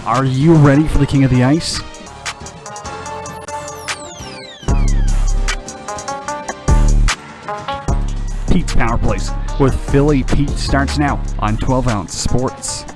Are you ready for the King of the Ice? Pete's Power Plays with Philly Pete starts now on 12 Ounce Sports.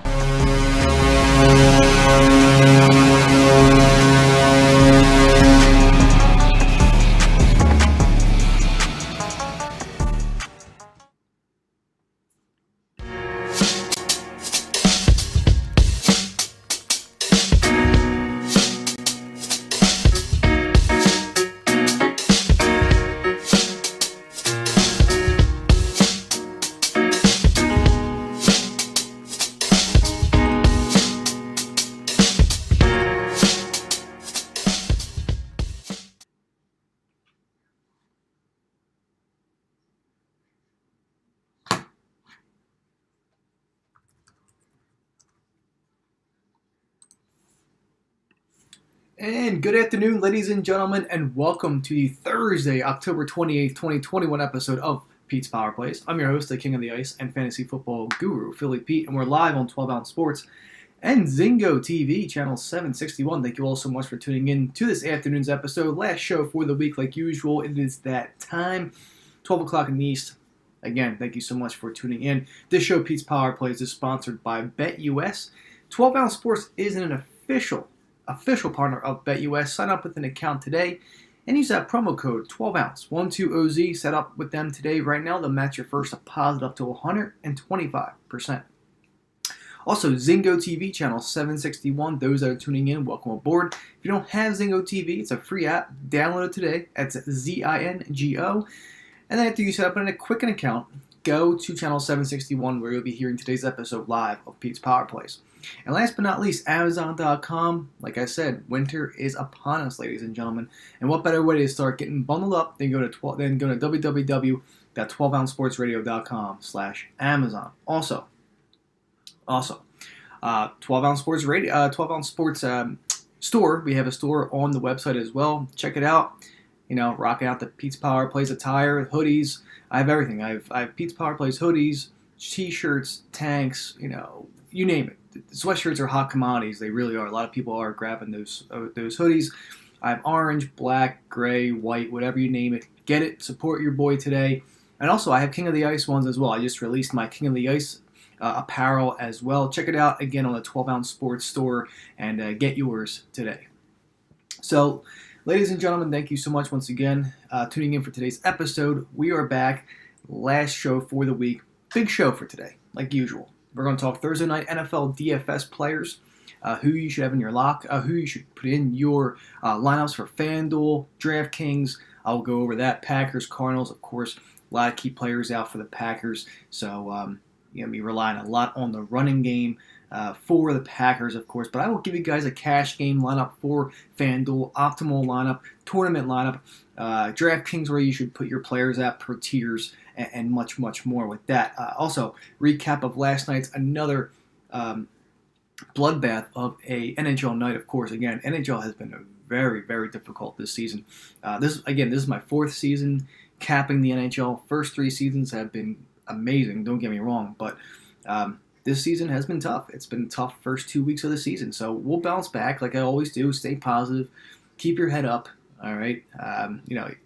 And good afternoon, ladies and gentlemen, and welcome to the Thursday, October 28th, 2021 episode of Pete's Power Plays. I'm your host, the King of the Ice and Fantasy Football Guru, Philly Pete, and we're live on 12 Ounce Sports and Zingo TV, channel 761. Thank you all so much for tuning in to this afternoon's episode. Last show for the week, like usual. It is that time, 12 o'clock in the East. Again, thank you so much for tuning in. This show, Pete's Power Plays, is sponsored by BetUS. 12 Ounce Sports is an official partner of BetUS. Sign up with an account today and use that promo code 12ounce 12OZ. Set up with them today. Right now, they'll match your first deposit up to 125%. Also, Zingo TV channel 761. Those that are tuning in, welcome aboard. If you don't have Zingo TV, it's a free app. Download it today. That's Zingo. And then after you set up a quick account, go to channel 761 where you'll be hearing today's episode live of Pete's Power Plays. And last but not least, Amazon.com. Like I said, winter is upon us, ladies and gentlemen. And what better way to start getting bundled up than go to www.12ouncesportsradio.com/Amazon. Also, 12 Ounce Sports Radio, 12 Ounce Sports store. We have a store on the website as well. Check it out. You know, rocking out the Pete's Power Plays attire, hoodies. I have everything. I have Pete's Power Plays hoodies, t-shirts, tanks. You know, you name it. The sweatshirts are hot commodities. They really are. A lot of people are grabbing those hoodies. I have orange, black, gray, white, whatever you name it. Get it. Support your boy today. And also, I have King of the Ice ones as well. I just released my King of the Ice apparel as well. Check it out again on the 12 Ounce Sports store and get yours today. So, ladies and gentlemen, thank you so much once again tuning in for today's episode. We are back. Last show for the week. Big show for today, like usual. We're going to talk Thursday night NFL DFS players, who you should have in your lock, who you should put in your lineups for Fanduel, DraftKings. I'll go over that. Packers, Cardinals, of course, a lot of key players out for the Packers. So you're going to be relying a lot on the running game for the Packers, of course. But I will give you guys a cash game lineup for Fanduel, optimal lineup, tournament lineup, DraftKings where you should put your players at per tiers, and much, much more with that. Also, recap of last night's another bloodbath of a NHL night, of course. Again, NHL has been very, very difficult this season. This is my fourth season capping the NHL. First three seasons have been amazing, don't get me wrong, but this season has been tough. It's been tough first 2 weeks of the season, so we'll bounce back like I always do. Stay positive, keep your head up. All right,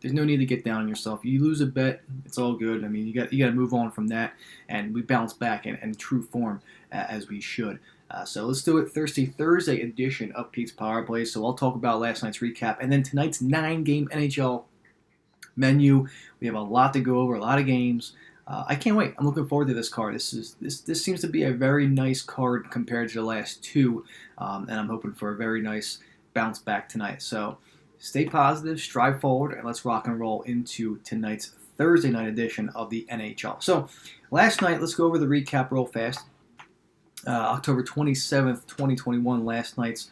there's no need to get down on yourself. You lose a bet, it's all good. I mean, you got to move on from that, and we bounce back in true form as we should. So let's do it. Thursday edition of Pete's Power Plays. So I'll talk about last night's recap, and then tonight's 9-game NHL menu. We have a lot to go over, a lot of games. I can't wait. I'm looking forward to this card. This seems to be a very nice card compared to the last two, and I'm hoping for a very nice bounce back tonight. So stay positive, strive forward, and let's rock and roll into tonight's Thursday night edition of the NHL. So last night, let's go over the recap real fast. October 27th, 2021, last night's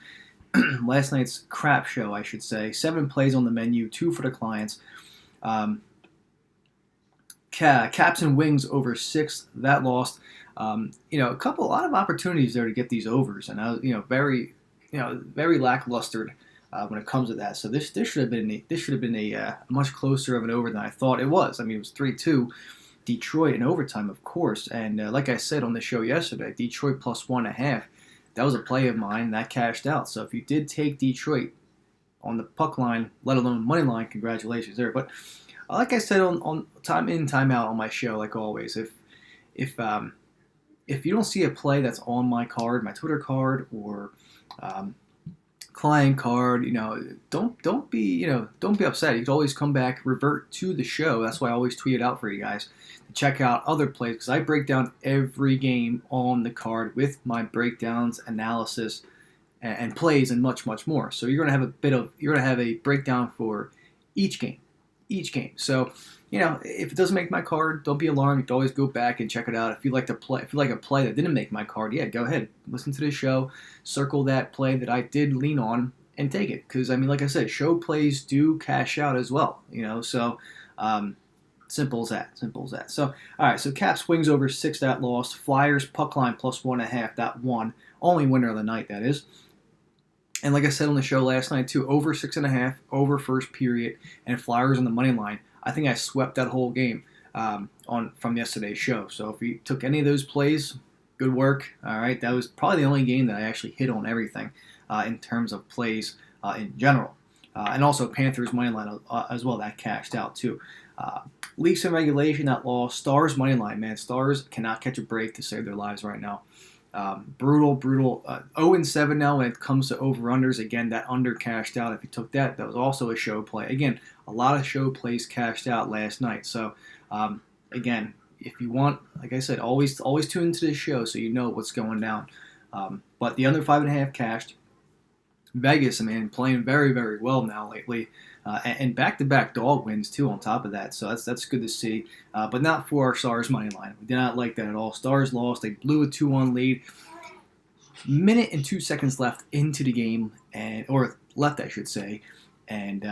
crap show, I should say. 7 plays on the menu, 2 for the clients. Caps and Wings over 6, that lost. A lot of opportunities there to get these overs, and I was, very lackluster when it comes to that. So this should have been a much closer of an over than I thought it was. I mean, it was 3-2. Detroit in overtime, of course, and like I said on the show yesterday, Detroit plus 1.5. that was a play of mine that cashed out. So if you did take Detroit on the puck line, let alone money line, congratulations there. But like I said on time in, time out on my show, like always, if you don't see a play that's on my card, my Twitter card, or client card, don't be upset. You can always come back, revert to the show. That's why I always tweet it out for you guys to check out other plays, because I break down every game on the card with my breakdowns, analysis, and plays, and much, much more. So you're gonna have a breakdown for each game. So, if it doesn't make my card, don't be alarmed. You can always go back and check it out. If you like a play that didn't make my card, yeah, go ahead, listen to the show, circle that play that I did lean on, and take it. Because like I said, show plays do cash out as well. So simple as that. So all right, so Caps wings over 6, that lost. Flyers puck line plus 1.5, that won. Only winner of the night, that is. And like I said on the show last night too, over 6.5, over first period, and Flyers on the money line. I think I swept that whole game from yesterday's show. So if you took any of those plays, good work. All right, that was probably the only game that I actually hit on everything in terms of plays in general. And also Panthers money line as well, that cashed out too. Leafs in regulation, that lost. Stars money line, man. Stars cannot catch a break to save their lives right now. Brutal. 0-7 now when it comes to over-unders. Again, that under cashed out. If you took that was also a show play. Again, a lot of show plays cashed out last night. So, again, if you want, like I said, always tune into this show so you know what's going down. But the under 5.5 cashed. Vegas, playing very, very well now lately. And back-to-back dog wins, too, on top of that. So that's good to see. But not for our Stars money line. We did not like that at all. Stars lost. They blew a 2-1 lead. Minute and 2 seconds left into the game, or left, I should say. And,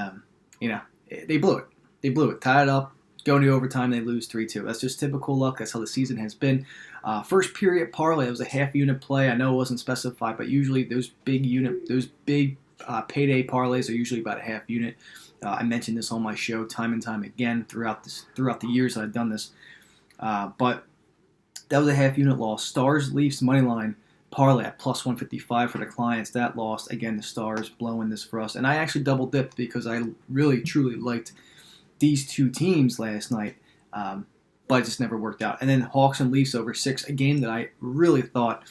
they blew it. Tied it up. Going to overtime, they lose 3-2. That's just typical luck. That's how the season has been. First period parlay, it was a half-unit play. I know it wasn't specified, but usually those big payday parlays are usually about a half unit. I mentioned this on my show time and time again throughout the years that I've done this. But that was a half unit loss. Stars Leafs money line parlay at plus 155 for the clients. That lost. Again, the Stars blowing this for us. And I actually double dipped because I really truly liked these two teams last night. But it just never worked out. And then Hawks and Leafs over 6, a game that I really thought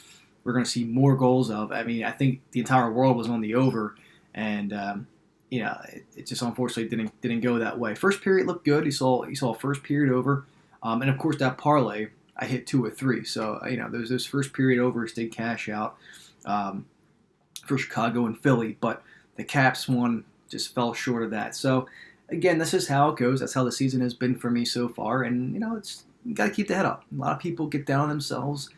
we're going to see more goals of. I think the entire world was on the over, and it just unfortunately didn't go that way. First period looked good. You saw first period over, and of course that parlay I hit 2 or 3. So those first period overs did cash out for Chicago and Philly, but the Caps one just fell short of that. So again, this is how it goes. That's how the season has been for me so far, and you got to keep the head up. A lot of people get down on themselves.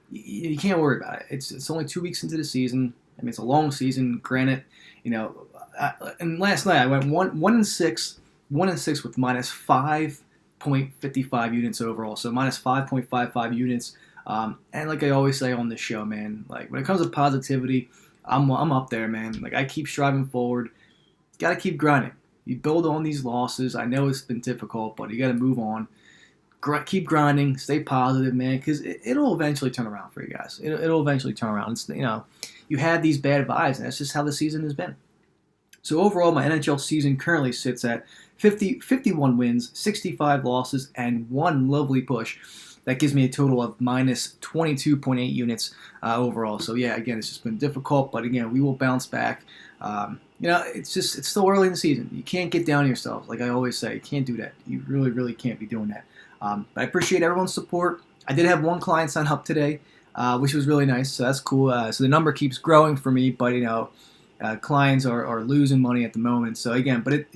You can't worry about it. It's only 2 weeks into the season. It's a long season. Granted, and last night I went 1-6 with minus 5.55 units overall. So minus 5.55 units. And like I always say on this show, man, like when it comes to positivity, I'm up there, man. Like I keep striving forward. Got to keep grinding. You build on these losses. I know it's been difficult, but you got to move on. Keep grinding, stay positive, man, because it'll eventually turn around for you guys. It'll eventually turn around. It's, you had these bad vibes, and that's just how the season has been. So overall, my NHL season currently sits at 51 wins, 65 losses, and 1 lovely push. That gives me a total of minus 22.8 units overall. So yeah, again, it's just been difficult, but again, we will bounce back. It's still early in the season. You can't get down on yourselves. Like I always say, you can't do that. You really, really can't be doing that. But I appreciate everyone's support. I did have one client sign up today, which was really nice. So that's cool. So the number keeps growing for me, but clients are losing money at the moment. So again, but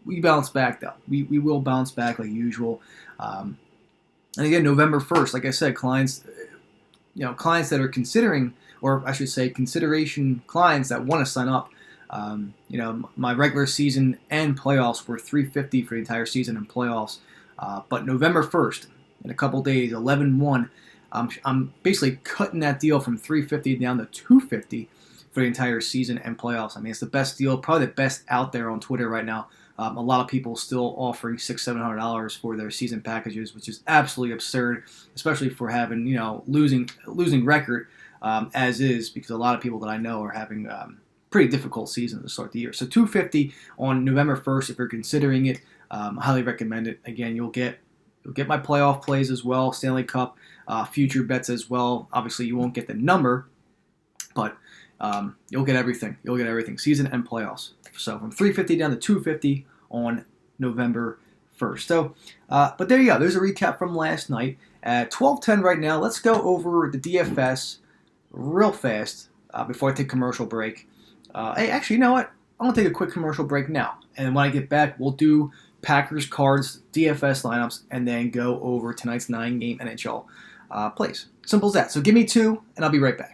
we bounce back though. We will bounce back like usual. And again, November 1st, like I said, clients that are considering, or I should say, consideration clients that want to sign up. My regular season and playoffs were $350 for the entire season and playoffs. But November 1st, in a couple days, 11/1, I'm basically cutting that deal from $350 down to $250 for the entire season and playoffs. It's the best deal, probably the best out there on Twitter right now. A lot of people still offering $600-700 for their season packages, which is absolutely absurd, especially for having losing record. as is, because a lot of people that I know are having pretty difficult seasons to start the year. So $250 on November 1st if you're considering it. I highly recommend it. Again, you'll get my playoff plays as well, Stanley Cup future bets as well. Obviously, you won't get the number, but you'll get everything. You'll get everything, season and playoffs. So from $350 down to $250 on November 1st. So, but there you go. There's a recap from last night. At 12:10 right now, let's go over the DFS real fast before I take commercial break. Hey, actually, you know what? I'm going to take a quick commercial break now. And when I get back, we'll do Packers, Cards, DFS lineups, and then go over tonight's 9-game NHL plays. Simple as that. So give me 2, and I'll be right back.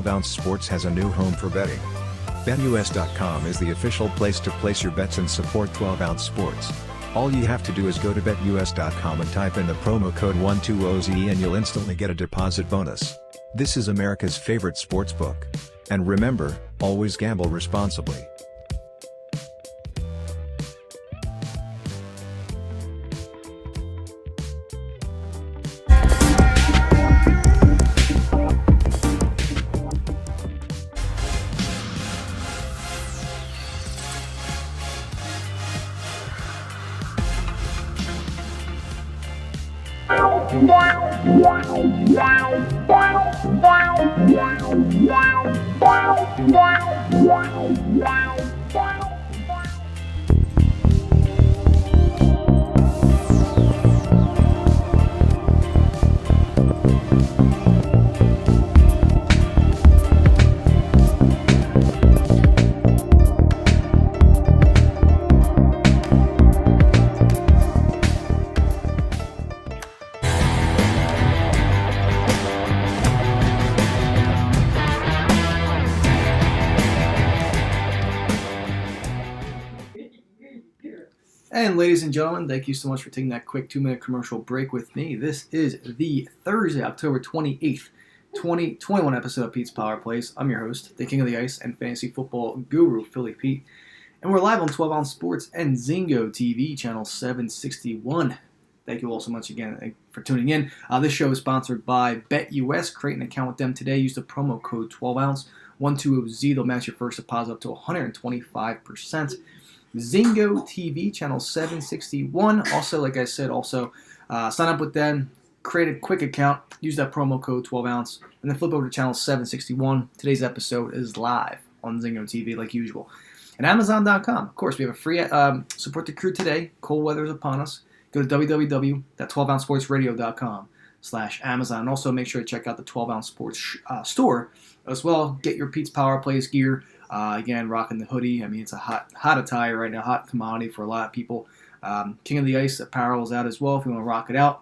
Ounce Sports has a new home for betting. BetUS.com is the official place to place your bets and support 12-ounce sports. All you have to do is go to BetUS.com and type in the promo code 120Z and you'll instantly get a deposit bonus. This is America's favorite sportsbook. And remember, always gamble responsibly. And ladies and gentlemen, thank you so much for taking that quick 2-minute commercial break with me. This is the Thursday, October 28th, 2021 episode of Pete's Power Plays. I'm your host, the King of the Ice and Fantasy Football Guru, Philly Pete. And we're live on 12-ounce Sports and Zingo TV, channel 761. Thank you all so much again for tuning in. This show is sponsored by BetUS. Create an account with them today. Use the promo code 12ounce, 120Z. They'll match your first deposit up to 125%. Zingo TV, channel 761. Also, like I said, sign up with them, create a quick account, use that promo code 12ounce, and then flip over to channel 761. Today's episode is live on Zingo TV, like usual. And Amazon.com. Of course, we have a free support the crew today. Cold weather is upon us. Go to www.12ouncesportsradio.com/Amazon. And also make sure to check out the 12-ounce sports store as well. Get your Pete's Power Plays gear. Again, rocking the hoodie. I mean, it's a hot attire right now, hot commodity for a lot of people. King of the Ice apparel is out as well if you want to rock it out.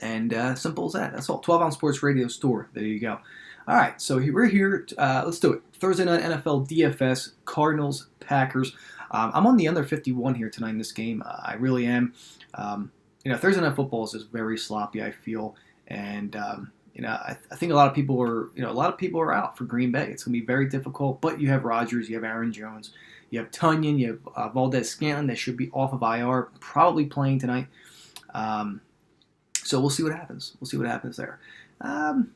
And simple as that. That's all. 12-ounce sports radio store. There you go. All right, so we're here. Let's do it. Thursday night NFL DFS, Cardinals, Packers. I'm on the under 51 here tonight in this game. I really am. Thursday night football is just very sloppy, I feel. And I think a lot of people are out for Green Bay. It's going to be very difficult, but you have Rodgers, you have Aaron Jones, you have Tunyon, you have Valdez-Scantling that should be off of IR, probably playing tonight. So we'll see what happens. We'll see what happens there. And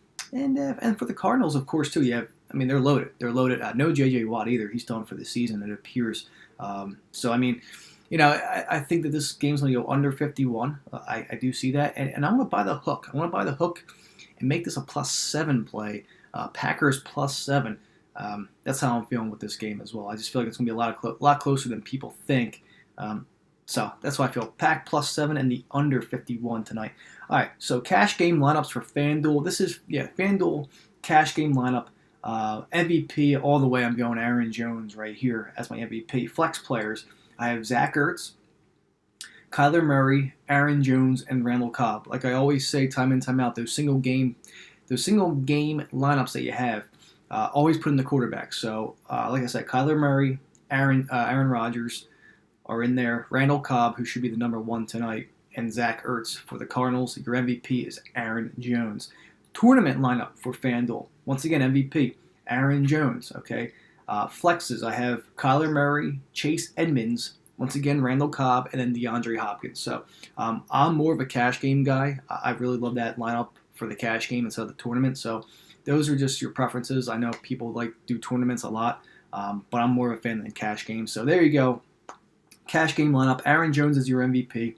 for the Cardinals, of course, too, they're loaded. They're loaded. No J.J. Watt either. He's done for the season, it appears. I think that this game's going to go under 51. I do see that. And I'm going to buy the hook. I want to buy the hook and make this a +7 play. Packers +7. That's how I'm feeling with this game as well. I just feel like it's going to be a lot closer than people think. So that's why I feel Pack +7 and the under 51 tonight. All right, so cash game lineups for Fanduel. This is, Fanduel cash game lineup. MVP all the way. I'm going Aaron Jones right here as my MVP. Flex players. I have Zach Ertz, Kyler Murray, Aaron Jones, and Randall Cobb. Like I always say, time in, time out, those single game lineups that you have, always put in the quarterback. So, like I said, Kyler Murray, Aaron Rodgers are in there. Randall Cobb, who should be the number 1 tonight, and Zach Ertz for the Cardinals. Your MVP is Aaron Jones. Tournament lineup for FanDuel. Once again, MVP, Aaron Jones. Okay, Flexes, I have Kyler Murray, Chase Edmonds, once again Randall Cobb, and then DeAndre Hopkins. So I'm more of a cash game guy. I really love that lineup for the cash game instead of the tournament. So those are just your preferences. I know people like do tournaments a lot, but I'm more of a fan than cash games. So there you go. Cash game lineup. Aaron Jones is your MVP.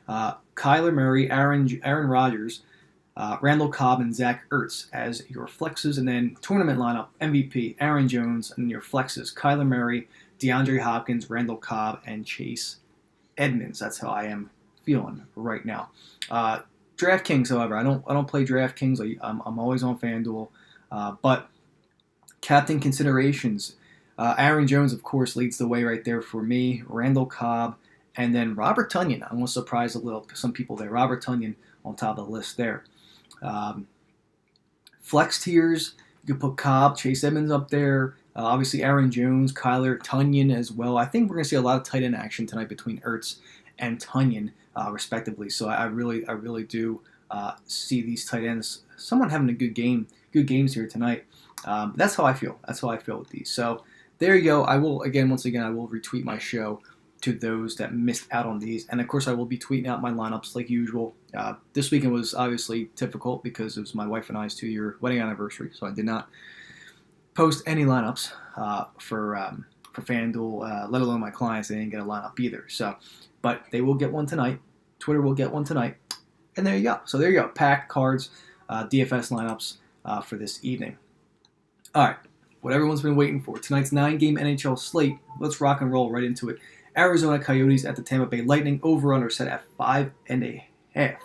Kyler Murray, Aaron Rodgers, Randall Cobb, and Zach Ertz as your flexes. And then tournament lineup, MVP, Aaron Jones, and your flexes, Kyler Murray, DeAndre Hopkins, Randall Cobb, and Chase Edmonds. That's how I am feeling right now. DraftKings, however, I don't play DraftKings. I'm always on Fanduel. But captain considerations, Aaron Jones, of course, leads the way right there for me. Randall Cobb, and then Robert Tonyan. I'm going to surprise some people there. Robert Tonyan on top of the list there. Flex tiers, you can put Cobb, Chase Edmonds up there. Obviously, Aaron Jones, Kyler, Tonyan as well. I think we're going to see a lot of tight end action tonight between Ertz and Tonyan, respectively. So I really do see these tight ends, someone having a good games here tonight. That's how I feel. That's how I feel with these. So there you go. I will once again, I will retweet my show to those that missed out on these, and of course, I will be tweeting out my lineups like usual. This weekend was obviously difficult because it was my wife and I's 2-year wedding anniversary, so I did not post any lineups for FanDuel, let alone my clients. They didn't get a lineup either. So, but they will get one tonight. Twitter will get one tonight, and there you go. So there you go. Pack cards, DFS lineups for this evening. All right, what everyone's been waiting for. Tonight's 9-game NHL slate. Let's rock and roll right into it. Arizona Coyotes at the Tampa Bay Lightning. Over/under set at 5.5.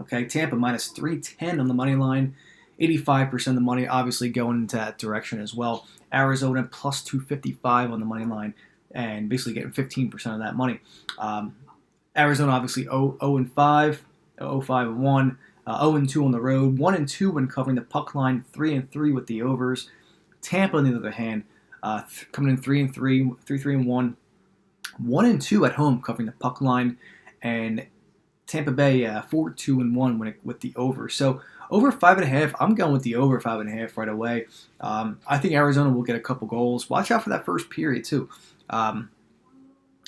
Okay, Tampa minus 310 on the money line. 85% of the money obviously going into that direction as well. Arizona plus 255 on the money line, and basically getting 15% of that money. Arizona obviously 0-5, 0-5-1, 0-2 on the road, 1-2 when covering the puck line, 3-3 with the overs. Tampa, on the other hand, coming in 3-3, 3-1, 1-2 at home covering the puck line, and Tampa Bay 4-2-1 with the over. So over 5.5, I'm going with the over 5.5 right away. I think Arizona will get a couple goals. Watch out for that first period too.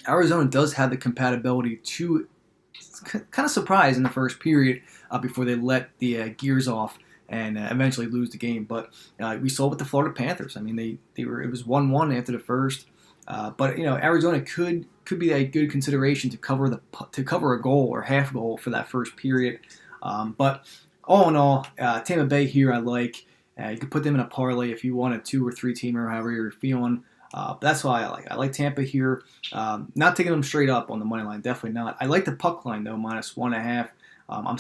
Arizona does have the compatibility to kind of surprise in the first period before they let the gears off and eventually lose the game. But we saw with the Florida Panthers. I mean, it was 1-1 after the first. But Arizona could be a good consideration to cover a goal or half goal for that first period. But all in all, Tampa Bay here I like. You could put them in a parlay if you want a 2 or 3 teamer, however you're feeling. But that's why I like. I like Tampa here. Not taking them straight up on the money line, definitely not. I like the puck line though, minus 1.5. I'm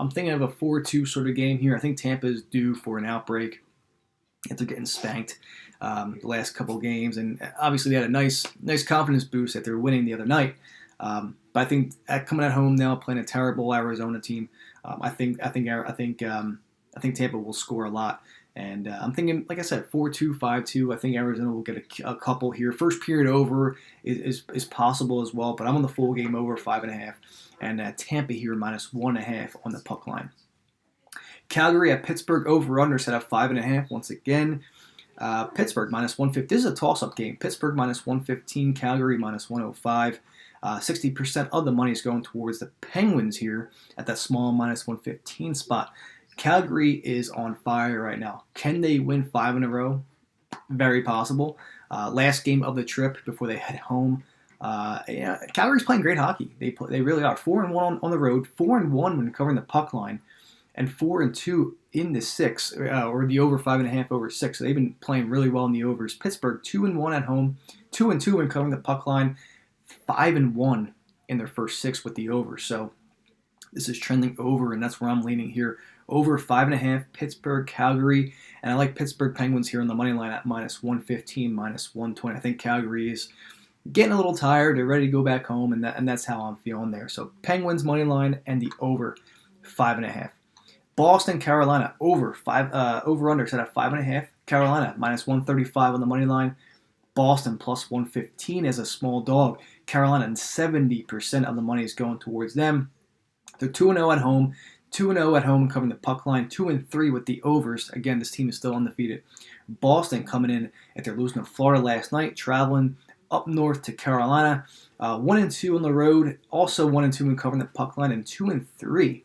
thinking of a 4-2 sort of game here. I think Tampa is due for an outbreak after getting spanked the last couple games, and obviously they had a nice confidence boost that they were winning the other night. But I think coming at home now, playing a terrible Arizona team, I think Tampa will score a lot. And I'm thinking, like I said, 4-2, 5-2. I think Arizona will get a couple here. First period over is possible as well, but I'm on the full game over 5.5. And Tampa here minus 1.5 on the puck line. Calgary at Pittsburgh, over/under set at 5.5. Once again, Pittsburgh minus 150. This is a toss-up game. Pittsburgh minus 115, Calgary minus 105. 60% of the money is going towards the Penguins here at that small minus 115 spot. Calgary is on fire right now. Can they win 5 in a row? Very possible. Last game of the trip before they head home. Calgary's playing great hockey. They really are. 4-1 on the road, 4-1 when covering the puck line, and 4-2 in the 6, or the over 5.5 over 6. So they've been playing really well in the overs. Pittsburgh 2-1 at home, 2-2 when covering the puck line, 5-1 in their first 6 with the over. So this is trending over, and that's where I'm leaning here. Over 5.5, Pittsburgh, Calgary, and I like Pittsburgh Penguins here on the money line at minus 115, minus 120. I think Calgary is getting a little tired. They're ready to go back home, and that's how I'm feeling there. So Penguins money line and the over 5.5. Boston, Carolina, over/under set at 5.5. Carolina minus 135 on the money line. Boston plus 115 as a small dog. Carolina, and 70% of the money is going towards them. They're 2-0 at home, 2-0 at home covering the puck line, 2-3 with the overs. Again, this team is still undefeated. Boston coming in after losing to Florida last night, traveling up north to Carolina. 1-2 on the road, also 1-2 when covering the puck line, and 2-3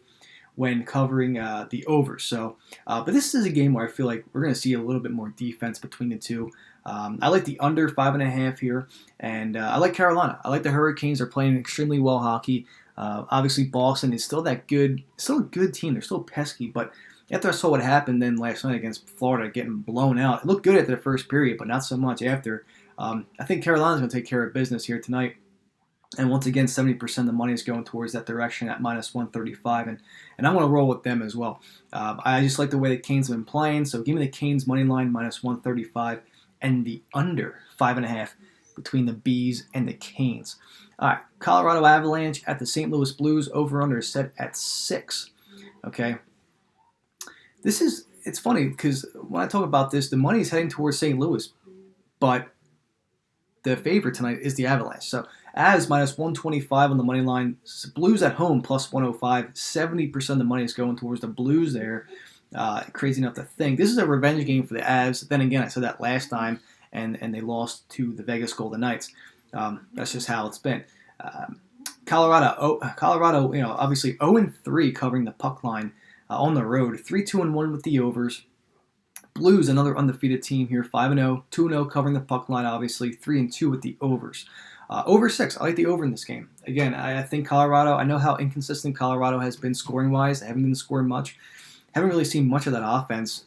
when covering the overs. So, but this is a game where I feel like we're going to see a little bit more defense between the two. I like the under 5.5 here, and I like Carolina. I like the Hurricanes. They're playing extremely well hockey. Obviously, Boston is still a good team. They're still pesky, but after I saw what happened then last night against Florida, getting blown out, it looked good at the first period, but not so much after. I think Carolina's going to take care of business here tonight. And once again, 70% of the money is going towards that direction at minus 135, and I'm going to roll with them as well. I just like the way the Canes have been playing, so give me the Canes money line minus 135 and the under 5.5 between the Bees and the Canes. All right, Colorado Avalanche at the St. Louis Blues, over-under is set at 6. Okay, it's funny because when I talk about this, the money is heading towards St. Louis, but the favorite tonight is the Avalanche. So Avs minus 125 on the money line. Blues at home plus 105. 70% of the money is going towards the Blues there. Crazy enough to think. This is a revenge game for the Avs. Then again, I said that last time, and they lost to the Vegas Golden Knights. That's just how it's been. Colorado, obviously 0-3 covering the puck line on the road. 3-2-1 with the overs. Blues, another undefeated team here, 5-0, 2-0 covering the puck line, obviously, 3-2 with the overs. Over 6, I like the over in this game. Again, I think Colorado, I know how inconsistent Colorado has been scoring-wise. They haven't been scoring much. Haven't really seen much of that offense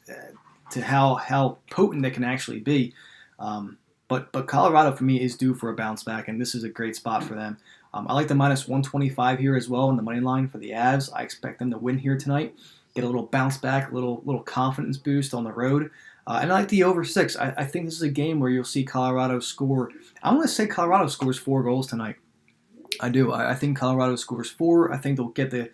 to how potent they can actually be. But Colorado, for me, is due for a bounce back, and this is a great spot for them. I like the minus 125 here as well on the money line for the Avs. I expect them to win here tonight. Get a little bounce back, a little confidence boost on the road. And I like the over 6. I think this is a game where you'll see Colorado score. I want to say Colorado scores 4 goals tonight. I do. I think Colorado scores 4. I think they'll get the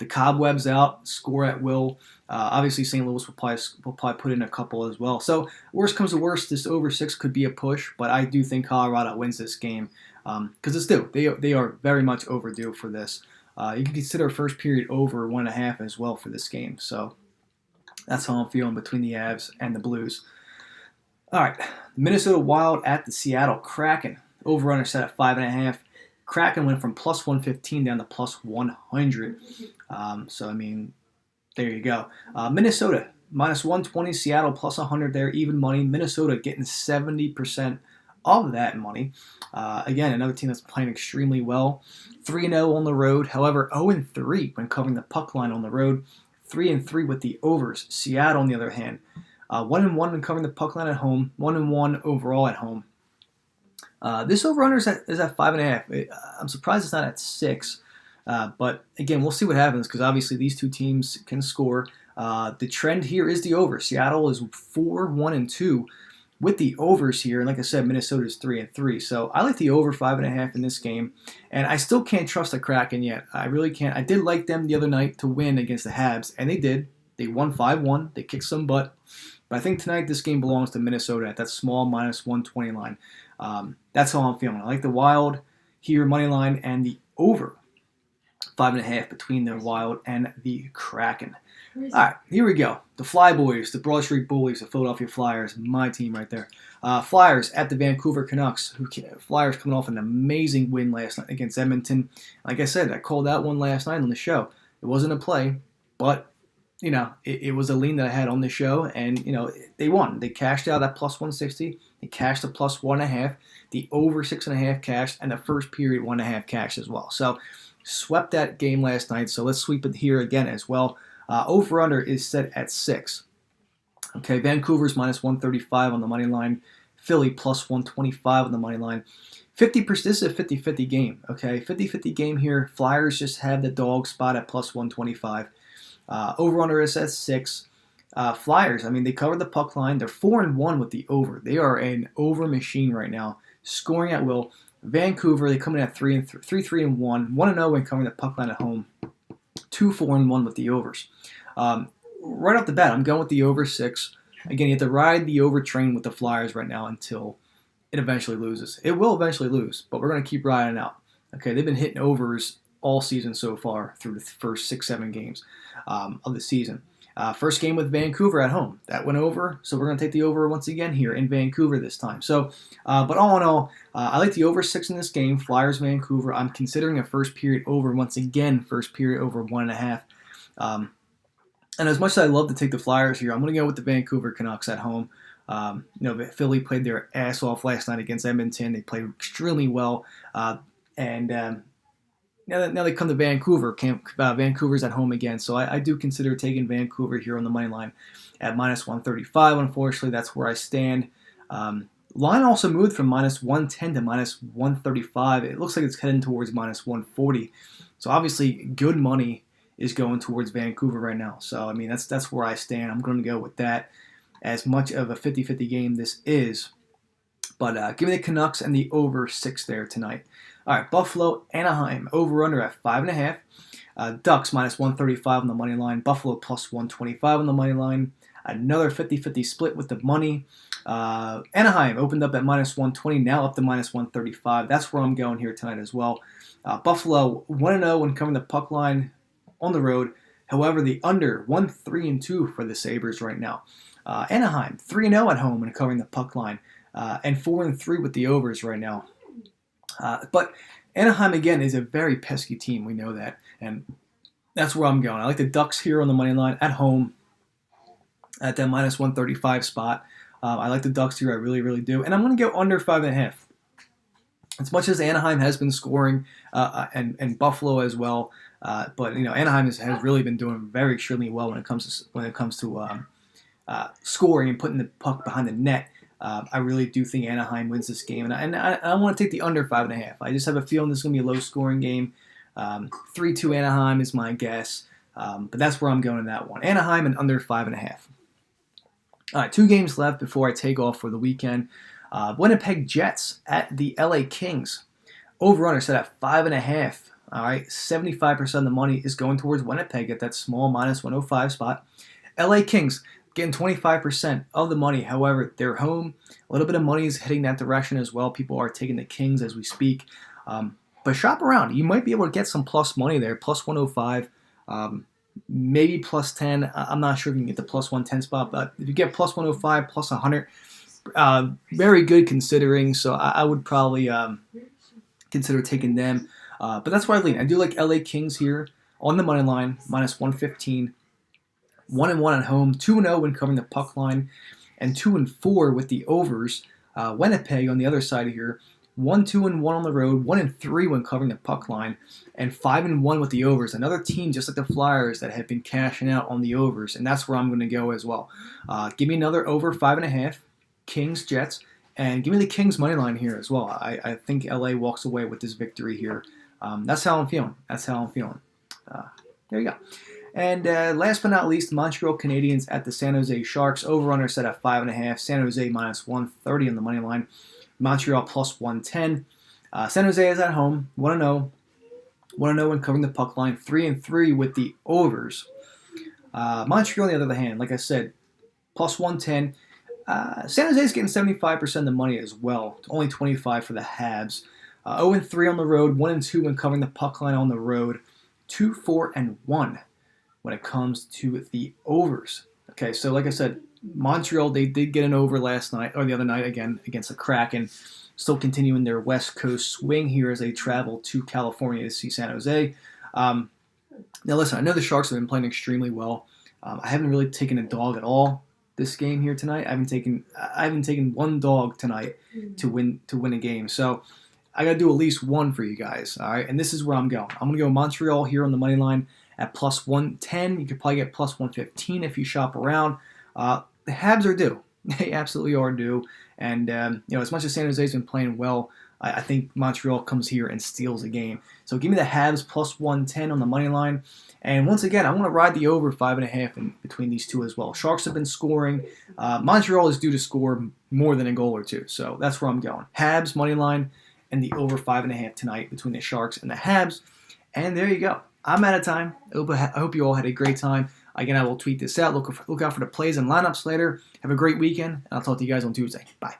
cobwebs out, score at will. Obviously, St. Louis will probably put in a couple as well. So, worst comes to worst, this over 6 could be a push, but I do think Colorado wins this game because it's due. They are very much overdue for this. You can consider first period over 1.5 as well for this game. So that's how I'm feeling between the Avs and the Blues. All right, Minnesota Wild at the Seattle Kraken. Over-under set at 5.5. Kraken went from plus 115 down to plus 100. So, I mean, there you go. Minnesota, minus 120. Seattle, plus 100 there, even money. Minnesota getting 70% of that money. Again, another team that's playing extremely well. 3-0 on the road. However, 0-3 when covering the puck line on the road. 3-3 with the overs. Seattle, on the other hand, 1-1 when covering the puck line at home. 1-1 overall at home. This over-under is at 5.5. I'm surprised it's not at 6. But again, we'll see what happens because obviously these two teams can score. The trend here is the over. Seattle is 4-1-2 with the overs here. And like I said, Minnesota is 3-3. So I like the over 5.5 in this game. And I still can't trust the Kraken yet. I really can't. I did like them the other night to win against the Habs, and they did. They won 5-1. They kicked some butt. But I think tonight this game belongs to Minnesota at that small minus 120 line. That's how I'm feeling. I like the Wild here, money line, and the over 5.5 between the Wild and the Kraken. All right, here we go. The Flyboys, the Broad Street Bullies, the Philadelphia Flyers, my team right there. Flyers at the Vancouver Canucks. Flyers coming off an amazing win last night against Edmonton. Like I said, I called that one last night on the show. It wasn't a play, but it was a lean that I had on the show, and they won. They cashed out at plus 160. They cashed the plus 1.5. The over 6.5 cashed, and the first period 1.5 cashed as well. So swept that game last night. So let's sweep it here again as well. Over-under is set at 6. Okay, Vancouver's minus 135 on the money line. Philly plus 125 on the money line. 50%. This is a 50-50 game. Okay, 50-50 game here. Flyers just have the dog spot at plus 125. Over-under is at 6. Flyers, I mean, they covered the puck line. They're 4-1 with the over. They are an over machine right now, scoring at will. Vancouver, they come in at 3-1, 1-0 when covering the puck line at home. 2-4-1 with the overs. Right off the bat, I'm going with the over 6. Again, you have to ride the over train with the Flyers right now until it eventually loses. It will eventually lose, but we're going to keep riding out. Okay, they've been hitting overs all season so far through the first 6-7 games of the season. First game with Vancouver at home. That went over, so we're going to take the over once again here in Vancouver this time. So, but all in all, I like the over 6 in this game, Flyers Vancouver. I'm considering a first period over once again, first period over 1.5. And as much as I love to take the Flyers here, I'm going to go with the Vancouver Canucks at home. Philly played their ass off last night against Edmonton. They played extremely well, and now they come to Vancouver. Vancouver's at home again, so I do consider taking Vancouver here on the money line at -135. Unfortunately, that's where I stand. Line also moved from -110 to -135. It looks like it's heading towards -140. So obviously, good money is going towards Vancouver right now. So I mean, that's where I stand. I'm going to go with that. As much of a 50-50 game this is. But give me the Canucks and the over 6 there tonight. All right, Buffalo, Anaheim, over-under at 5.5. Ducks -135 on the money line. Buffalo +125 on the money line. Another 50-50 split with the money. Anaheim opened up at -120, now up to -135. That's where I'm going here tonight as well. Buffalo 1-0 when covering the puck line on the road. However, the under 1-3-2 for the Sabres right now. Anaheim 3-0 at home when covering the puck line, and 4-3 with the overs right now. But Anaheim again is a very pesky team. We know that, and that's where I'm going. I like the Ducks here on the money line at home at that -135 spot. I like the Ducks here. I really, really do, and I'm going to go under 5.5. As much as Anaheim has been scoring, and Buffalo as well, but Anaheim has really been doing very extremely well when it comes to scoring and putting the puck behind the net. I really do think Anaheim wins this game, and I want to take the under 5.5. I just have a feeling this is going to be a low-scoring game. 3-2 Anaheim is my guess, but that's where I'm going in that one. Anaheim and under 5.5. All right, 2 games left before I take off for the weekend. Winnipeg Jets at the LA Kings. Over-under set at 5.5. All right, 75% of the money is going towards Winnipeg at that small -105 spot. LA Kings getting 25% of the money. However, they're home. A little bit of money is heading that direction as well. People are taking the Kings as we speak. But shop around. You might be able to get some plus money there, +105, maybe +10. I'm not sure if you can get the +110 spot, but if you get +105, +100, very good considering. So I would probably consider taking them. But that's where I lean. I do like LA Kings here on the money line, -115. 1-1 at home, 2-0 when covering the puck line, and 2-4 with the overs. Winnipeg on the other side here, 1-2-1 on the road, 1-3 when covering the puck line, and 5-1 with the overs. Another team just like the Flyers that have been cashing out on the overs, and that's where I'm going to go as well. Give me another over 5.5, Kings Jets, and give me the Kings money line here as well. I think LA walks away with this victory here. That's how I'm feeling. There you go. And last but not least, Montreal Canadiens at the San Jose Sharks. Over-under set at 5.5. San Jose -130 on the money line. Montreal +110. San Jose is at home. 1-0. 1-0 when covering the puck line. 3-3 with the overs. Montreal, on the other hand, like I said, +110. San Jose is getting 75% of the money as well. Only 25 for the Habs. 0-3 on the road. 1-2 when covering the puck line on the road. 2-4-1. When it comes to the overs. Okay, so like I said, Montreal, they did get an over last night, or the other night again, against the Kraken. Still continuing their West Coast swing here as they travel to California to see San Jose. Now listen, I know the Sharks have been playing extremely well. I haven't really taken a dog at all this game here tonight. I haven't taken one dog tonight to win a game. So I got to do at least one for you guys, all right? And this is where I'm going. I'm going to go Montreal here on the money line at +110. You could probably get +115 if you shop around. The Habs are due. They absolutely are due. And, as much as San Jose's been playing well, I think Montreal comes here and steals the game. So give me the Habs +110 on the money line. And once again, I want to ride the over 5.5 in between these two as well. Sharks have been scoring. Montreal is due to score more than a goal or two. So that's where I'm going. Habs money line and the over 5.5 tonight between the Sharks and the Habs. And there you go. I'm out of time. I hope you all had a great time. Again, I will tweet this out. Look out for the plays and lineups later. Have a great weekend, and I'll talk to you guys on Tuesday. Bye.